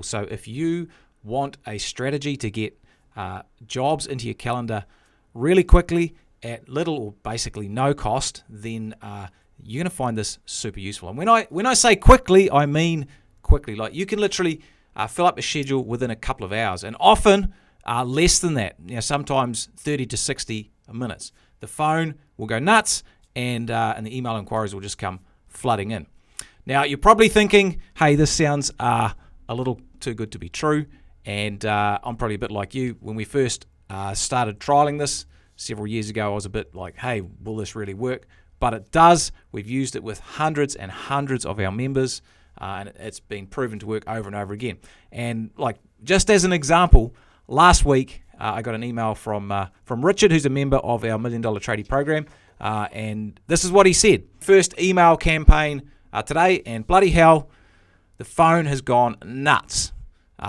So if you want a strategy to get jobs into your calendar really quickly at little or basically no cost, then you're going to find this super useful. And when I say quickly, I mean quickly. Like you can literally fill up a schedule within a couple of hours, and often less than that. Sometimes 30 to 60 minutes. The phone will go nuts, and the email inquiries will just come flooding in. Now you're probably thinking, "Hey, this sounds a little too good to be true," and I'm probably a bit like you. When we first started trialing this several years ago, I was a bit like, "Hey, will this really work?" But it does. We've used it with hundreds and hundreds of our members, and it's been proven to work over and over again. And like just as an example, last week I got an email from Richard, who's a member of our $1 Million Tradie program, and this is what he said. First email campaign today, and bloody hell, the phone has gone nuts.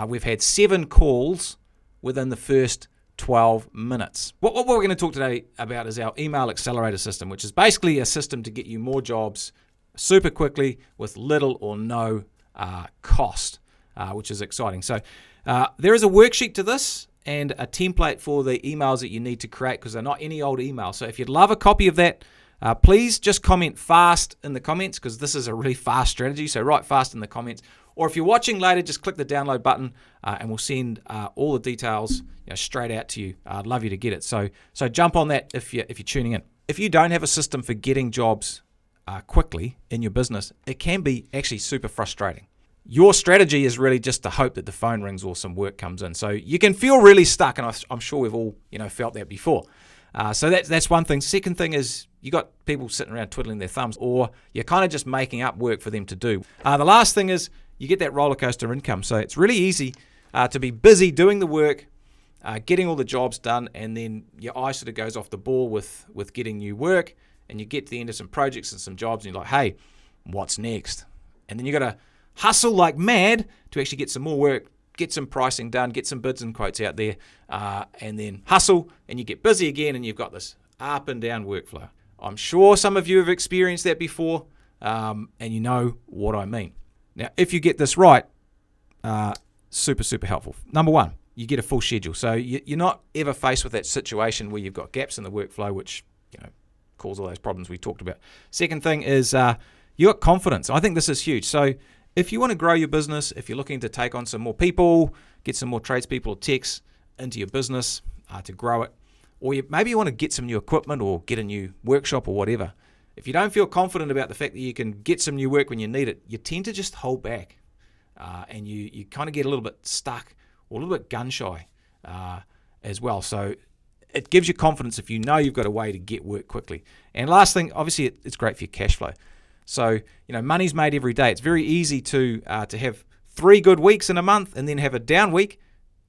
We've had 7 calls within the first 12 minutes. What we're going to talk today about is our email accelerator system, which is basically a system to get you more jobs super quickly with little or no cost, which is exciting. So there is a worksheet to this and a template for the emails that you need to create, because they're not any old email. So if you'd love a copy of that, please just comment fast in the comments, because this is a really fast strategy. So write fast in the comments. Or if you're watching later, just click the download button and we'll send all the details straight out to you. I'd love you to get it. So jump on that if you're tuning in. If you don't have a system for getting jobs quickly in your business, it can be actually super frustrating. Your strategy is really just to hope that the phone rings or some work comes in. So you can feel really stuck, and I'm sure we've all felt that before. So that's one thing. Second thing is you got people sitting around twiddling their thumbs, or you're kind of just making up work for them to do. The last thing is you get that roller coaster income. So it's really easy to be busy doing the work, getting all the jobs done, and then your eye sort of goes off the ball with getting new work, and you get to the end of some projects and some jobs, and you're like, hey, what's next? And then you got to hustle like mad to actually get some more work, get some pricing done, get some bids and quotes out there, and then hustle, and you get busy again, and you've got this up and down workflow. I'm sure some of you have experienced that before, and you know what I mean. Now, if you get this right, super, super helpful. Number one, you get a full schedule. So you're not ever faced with that situation where you've got gaps in the workflow, which cause all those problems we talked about. Second thing is you got confidence. I think this is huge. So if you want to grow your business, if you're looking to take on some more people, get some more tradespeople or techs into your business to grow it, or maybe you want to get some new equipment or get a new workshop or whatever, if you don't feel confident about the fact that you can get some new work when you need it, you tend to just hold back and you kind of get a little bit stuck or a little bit gun shy as well. So it gives you confidence if you know you've got a way to get work quickly. And last thing, obviously it's great for your cash flow. So, money's made every day. It's very easy to have 3 good weeks in a month and then have a down week,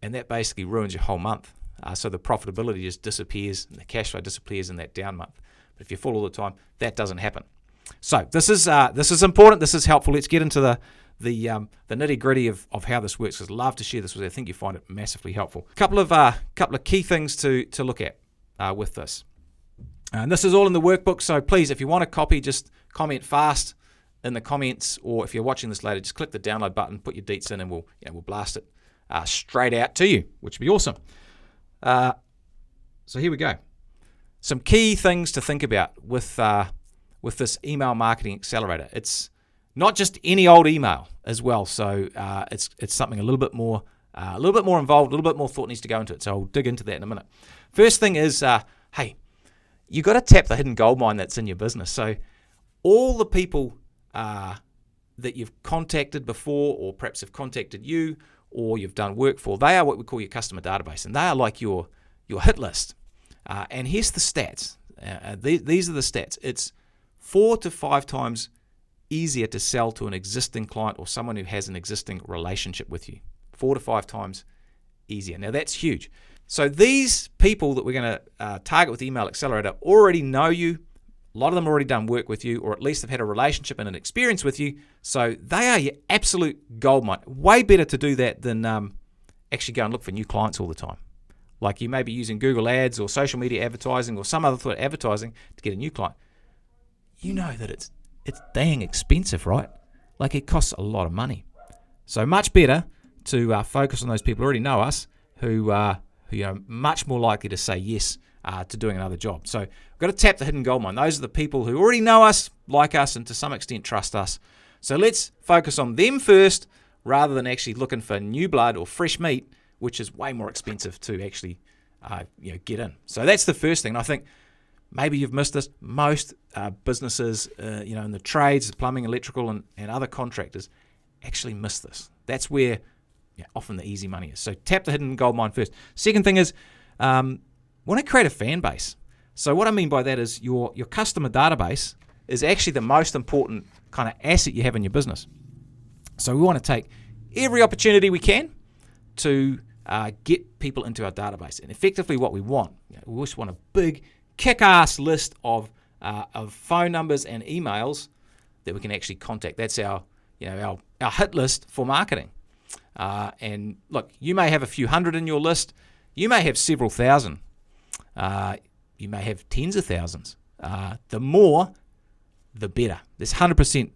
and that basically ruins your whole month. So the profitability just disappears and the cash flow disappears in that down month. But if you're full all the time, that doesn't happen. So this is important. This is helpful. Let's get into the nitty-gritty of how this works, because I'd love to share this with you. I think you find it massively helpful. Couple of key things to look at with this. And this is all in the workbook, so please, if you want a copy, just comment fast in the comments, or if you're watching this later, just click the download button, put your deets in, and we'll blast it straight out to you, which would be awesome. So here we go. Some key things to think about with this email marketing accelerator. It's not just any old email as well, so it's something a little bit more involved, a little bit more thought needs to go into it. So I'll dig into that in a minute. First thing is, hey, you got to tap the hidden gold mine that's in your business. So all the people that you've contacted before, or perhaps have contacted you, or you've done work for, they are what we call your customer database, and they are like your hit list. And here's the stats. These are the stats. It's 4 to 5 times easier to sell to an existing client or someone who has an existing relationship with you. 4 to 5 times easier. Now that's huge. So these people that we're going to target with Email Accelerator already know you. A lot of them already done work with you, or at least have had a relationship and an experience with you. So they are your absolute gold mine. Way better to do that than actually go and look for new clients all the time. Like you may be using Google Ads or social media advertising or some other sort of advertising to get a new client. You know that it's dang expensive, right? Like it costs a lot of money. So much better to focus on those people who already know us, who are much more likely to say yes to doing another job. So we've got to tap the hidden gold mine. Those are the people who already know us, like us, and to some extent trust us. So let's focus on them first, rather than actually looking for new blood or fresh meat, which is way more expensive to actually get in. So that's the first thing. And I think maybe you've missed this. Most businesses, in the trades, plumbing, electrical, and other contractors actually miss this. That's where often the easy money is. So tap the hidden gold mine first. Second thing is, want to create a fan base. So what I mean by that is your customer database is actually the most important kind of asset you have in your business. So we want to take every opportunity we can to get people into our database. And effectively what we want, we just want a big kick-ass list of phone numbers and emails that we can actually contact. That's our hit list for marketing. And look, you may have a few hundred in your list. You may have several thousand. You may have tens of thousands. The more, the better. That's 100%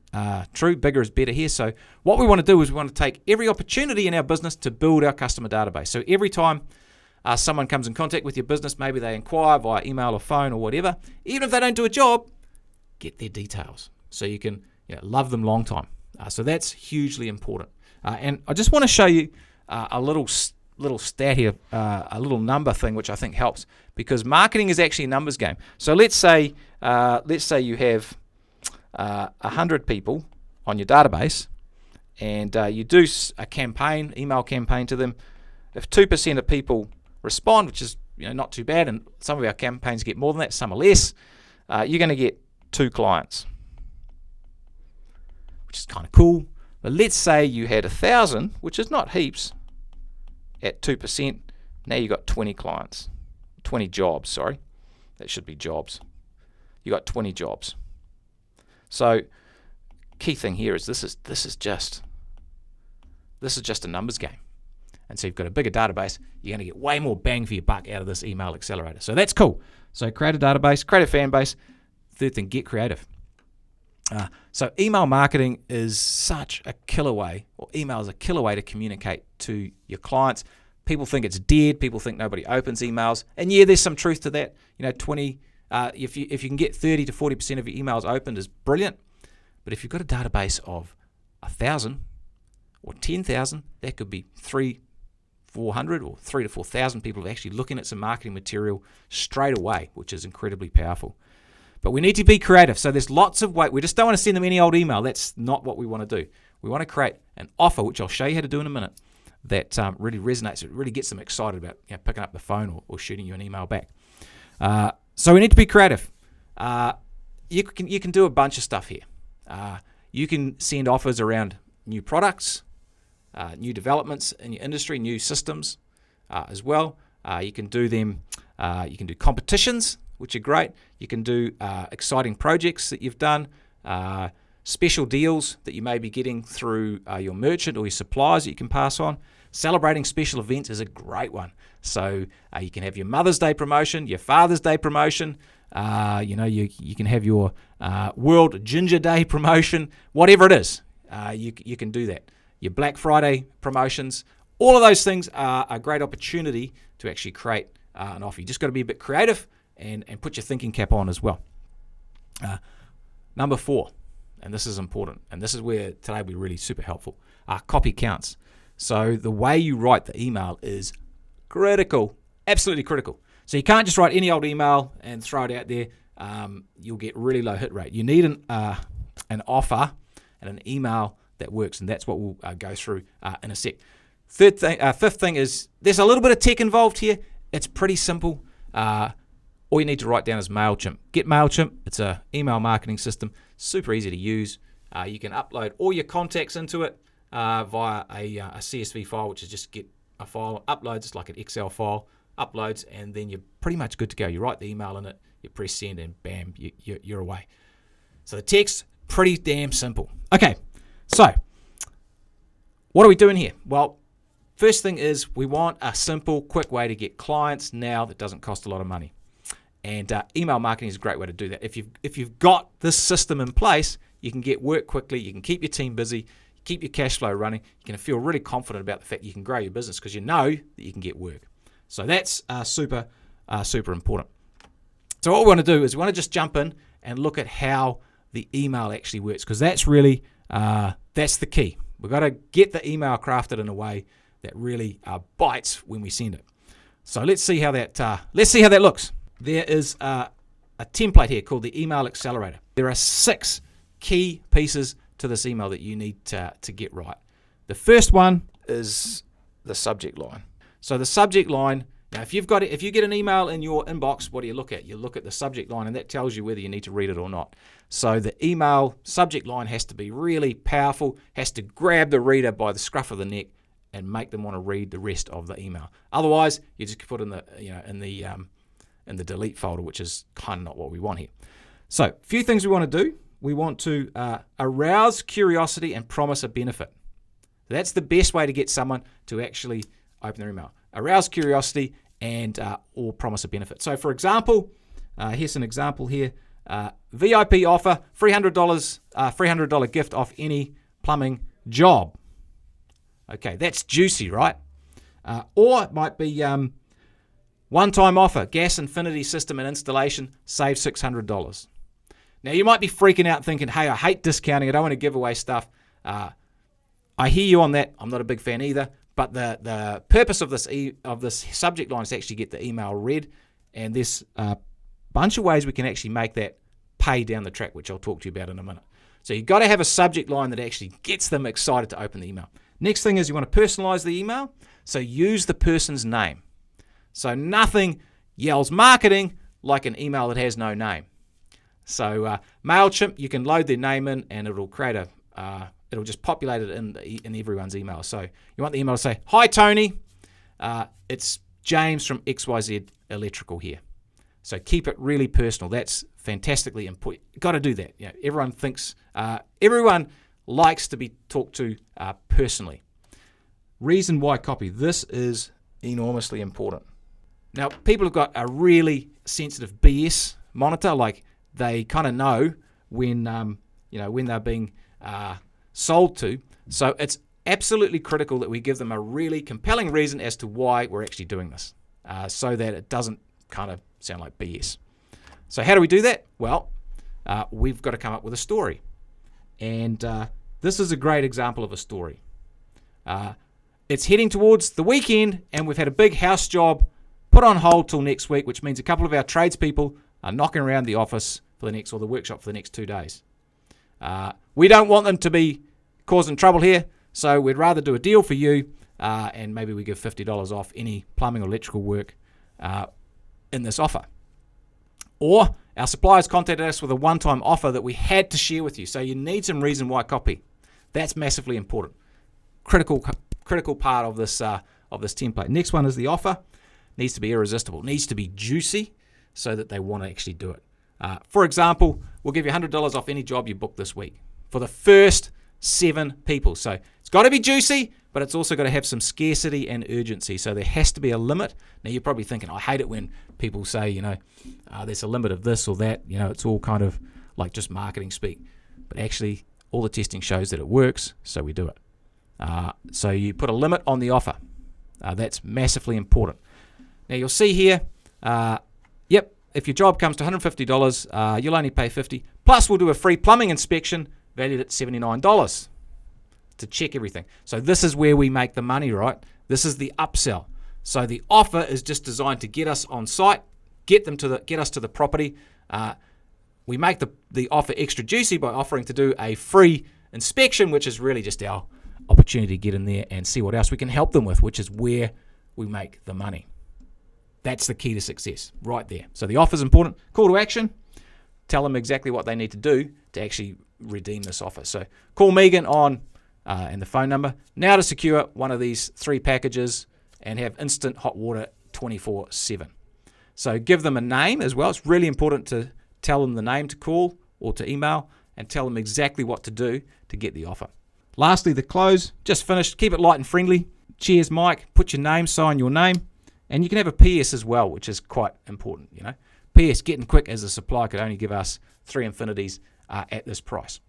true. Bigger is better here. So what we want to do is we want to take every opportunity in our business to build our customer database. So every time someone comes in contact with your business, maybe they inquire via email or phone or whatever, even if they don't do a job, get their details so you can love them long time. So that's hugely important. And I just want to show you a little stat here, a little number thing, which I think helps, because marketing is actually a numbers game. So let's say you have 100 people on your database, and you do a email campaign to them. If 2% of people respond, which is not too bad, and some of our campaigns get more than that, some are less, you're going to get 2 clients, which is kind of cool. But let's say you had 1,000, which is not heaps, at 2%. Now you got 20 clients, 20 jobs. Sorry, that should be jobs. You got 20 jobs. So key thing here is this is just a numbers game. And so you've got a bigger database. You're going to get way more bang for your buck out of this email accelerator. So that's cool. So create a database, create a fan base. Third thing, get creative. So email marketing is such a killer way, or email is a killer way to communicate to your clients. People think it's dead. People think nobody opens emails. And yeah, there's some truth to that. 20, if you can get 30 to 40% of your emails opened is brilliant. But if you've got a database of 1,000 or 10,000, that could be 400 or 3 to 4,000 people actually looking at some marketing material straight away, which is incredibly powerful. But we need to be creative. So there's lots of ways. We just don't want to send them any old email. That's not what we want to do. We want to create an offer, which I'll show you how to do in a minute, that really resonates. It really gets them excited about picking up the phone or shooting you an email back. So we need to be creative. You can do a bunch of stuff here. You can send offers around new products, new developments in your industry, new systems as well. You can do them. You can do competitions, which are great. You can do exciting projects that you've done, special deals that you may be getting through your merchant or your suppliers that you can pass on. Celebrating special events is a great one. So you can have your Mother's Day promotion, your Father's Day promotion. You can have your World Ginger Day promotion, whatever it is. You can do that. Your Black Friday promotions, all of those things are a great opportunity to actually create an offer. You just got to be a bit creative and put your thinking cap on as well. Number 4, and this is important, and this is where today will be really super helpful, copy counts. So the way you write the email is critical, absolutely critical. So you can't just write any old email and throw it out there. You'll get really low hit rate. You need an offer and an email that works, and that's what we'll go through in a sec. Fifth thing is there's a little bit of tech involved here. It's pretty simple. All you need to write down is MailChimp. Get MailChimp. It's an email marketing system. Super easy to use. You can upload all your contacts into it via a CSV file, which is just get a file, uploads, it's like an Excel file, uploads, and then you're pretty much good to go. You write the email in it, you press send, and bam, you're away. So the text, pretty damn simple. Okay, so what are we doing here? Well, first thing is we want a simple, quick way to get clients now that doesn't cost a lot of money. And email marketing is a great way to do that. If you've got this system in place, you can get work quickly, you can keep your team busy, keep your cash flow running. You can feel really confident about the fact you can grow your business because you know that you can get work. So that's super important. So what we want to do is we want to just jump in and look at how the email actually works, because that's really that's the key. We've got to get the email crafted in a way that really bites when we send it. So let's see how that looks. There is a template here called the Email Accelerator. There are 6 key pieces to this email that you need to get right. The first one is the subject line. So the subject line, now if you get an email in your inbox, what do you look at? You look at the subject line, and that tells you whether you need to read it or not. So the email subject line has to be really powerful, has to grab the reader by the scruff of the neck and make them want to read the rest of the email. Otherwise, you just put in the delete folder, which is kind of not what we want here. So a few things we want to do. We want to arouse curiosity and promise a benefit. That's the best way to get someone to actually open their email. Arouse curiosity and or promise a benefit. So for example, here's an example here. VIP offer, $300 gift off any plumbing job. Okay, that's juicy, right? Or it might be one-time offer, gas infinity system and installation, save $600. Now, you might be freaking out thinking, hey, I hate discounting. I don't want to give away stuff. I hear you on that. I'm not a big fan either. But the purpose of this subject line is to actually get the email read. And there's a bunch of ways we can actually make that pay down the track, which I'll talk to you about in a minute. So you've got to have a subject line that actually gets them excited to open the email. Next thing is you want to personalize the email. So use the person's name. So nothing yells marketing like an email that has no name. So MailChimp, you can load their name in and it'll create it'll just populate it in everyone's email. So you want the email to say, hi Tony, it's James from XYZ Electrical here. So keep it really personal. That's fantastically important. Got to do that. Everyone likes to be talked to personally. Reason why copy. This is enormously important. Now, people have got a really sensitive BS monitor, like they kind of know when they're being sold to. So it's absolutely critical that we give them a really compelling reason as to why we're actually doing this, so that it doesn't kind of sound like BS. So how do we do that? Well, we've got to come up with a story. And this is a great example of a story. It's heading towards the weekend, and we've had a big house job put on hold till next week, which means a couple of our tradespeople are knocking around the office or the workshop for the next 2 days. We don't want them to be causing trouble here, so we'd rather do a deal for you, and maybe we give $50 off any plumbing or electrical work in this offer. Or our suppliers contacted us with a one-time offer that we had to share with you. So you need some reason why copy. That's massively important. Critical part of this template. Next one is the offer. Needs to be irresistible. Needs to be juicy so that they want to actually do it. For example, we'll give you $100 off any job you book this week for the first 7 people. So it's got to be juicy, but it's also got to have some scarcity and urgency. So there has to be a limit. Now you're probably thinking, I hate it when people say, there's a limit of this or that. It's all kind of like just marketing speak. But actually, all the testing shows that it works, so we do it. So you put a limit on the offer. That's massively important. Now you'll see here, if your job comes to $150, you'll only pay $50. Plus we'll do a free plumbing inspection valued at $79 to check everything. So this is where we make the money, right? This is the upsell. So the offer is just designed to get us on site, get us to the property. We make the offer extra juicy by offering to do a free inspection, which is really just our opportunity to get in there and see what else we can help them with, which is where we make the money. That's the key to success right there. So the offer is important. Call to action. Tell them exactly what they need to do to actually redeem this offer. So call Megan on and the phone number now to secure one of these 3 packages and have instant hot water 24/7. So give them a name as well. It's really important to tell them the name to call or to email and tell them exactly what to do to get the offer. Lastly, the close. Just finished. Keep it light and friendly. Cheers, Mike. Put your name, sign your name. And you can have a PS as well, which is quite important. PS, getting quick, as a supplier could only give us 3 infinities at this price.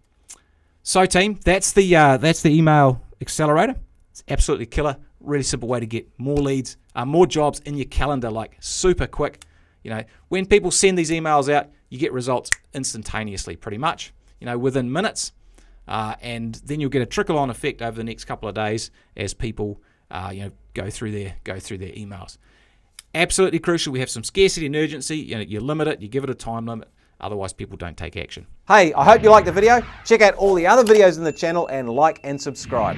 So team, that's the email accelerator. It's absolutely killer. Really simple way to get more leads, more jobs in your calendar, like super quick. You know, when people send these emails out, you get results instantaneously, pretty much. You know, within minutes, and then you'll get a trickle-on effect over the next couple of days as people, go through their emails. Absolutely crucial. We have some scarcity and urgency. You know, you limit it, you give it a time limit. Otherwise, people don't take action. Hey, I hope you liked the video. Check out all the other videos in the channel and like and subscribe.